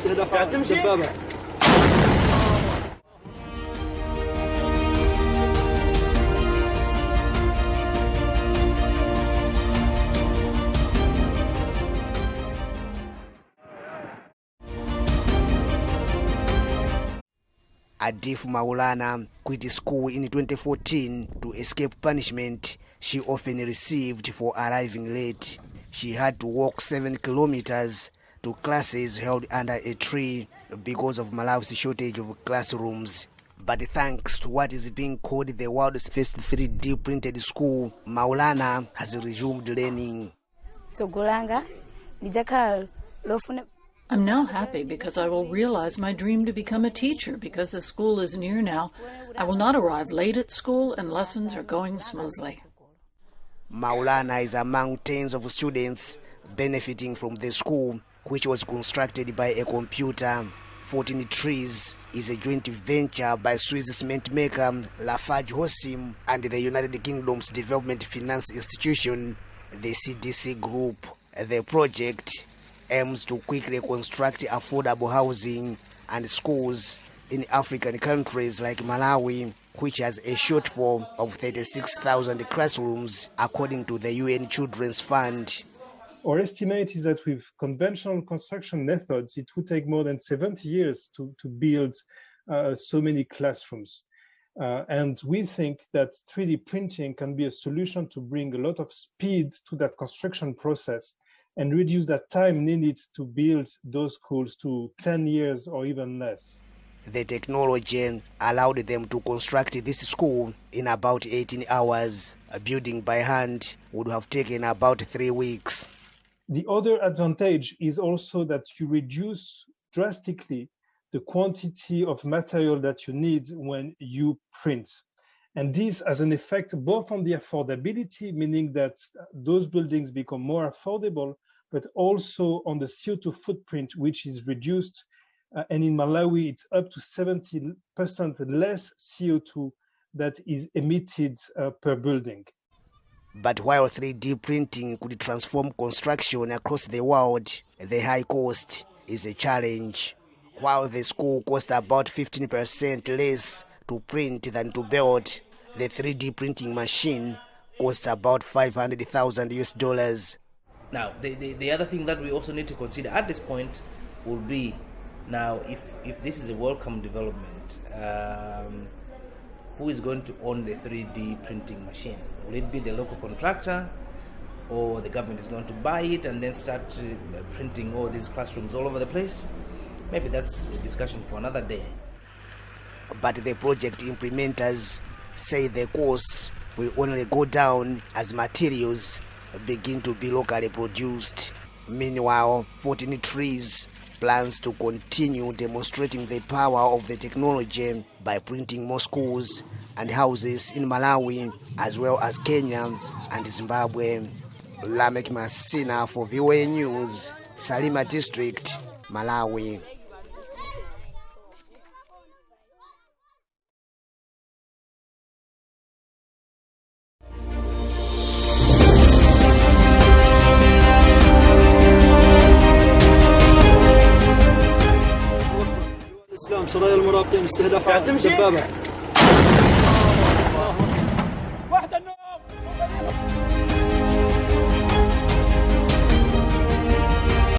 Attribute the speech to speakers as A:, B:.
A: مستهدفة دبابة.
B: Adif Maulana quit school in 2014 to escape punishment she often received for arriving late. She had to walk 7 kilometers to classes held under a tree because of Malawi's shortage of classrooms. But thanks to what is being called the world's first 3D printed school, Maulana has resumed learning.
C: I'm now happy because I will realize my dream to become a teacher because the school is near now. I will not arrive late at school and lessons are going smoothly.
B: Maulana is among tens of students benefiting from the school, which was constructed by a computer. 14 Trees is a joint venture by Swiss cement maker Lafarge Holcim and the United Kingdom's Development Finance Institution, the CDC Group. The project aims to quickly construct affordable housing and schools in African countries like Malawi, which has a shortfall of 36,000 classrooms, according to the UN Children's Fund.
D: Our estimate is that with conventional construction methods, it would take more than 70 years to build so many classrooms. And we think that 3D printing can be a solution to bring a lot of speed to that construction process and reduce that time needed to build those schools to 10 years or even less.
B: The technology allowed them to construct this school in about 18 hours. Building by hand would have taken about 3 weeks.
D: The other advantage is also that you reduce drastically the quantity of material that you need when you print. And this has an effect both on the affordability, meaning that those buildings become more affordable, but also on the CO2 footprint, which is reduced. And in Malawi, it's up to 70% less CO2 that is emitted per building.
B: But while 3D printing could transform construction across the world, the high cost is a challenge. While the school costs about 15% less to print than to build, the 3D printing machine costs about $500,000.
E: Now, the other thing that we also need to consider at this point will be, now, if this is a welcome development, who is going to own the 3D printing machine? Will it be the local contractor, or the government is going to buy it and then start printing all these classrooms all over the place? Maybe that's a discussion for another day.
B: But the project implementers say the costs will only go down as materials begin to be locally produced. Meanwhile, 14 Trees plans to continue demonstrating the power of the technology by printing more schools and houses in Malawi, as well as Kenya and Zimbabwe. Lameck Masina for VOA News, Salima District, Malawi.
A: سرايا المراقبين مستهدفة دبابة.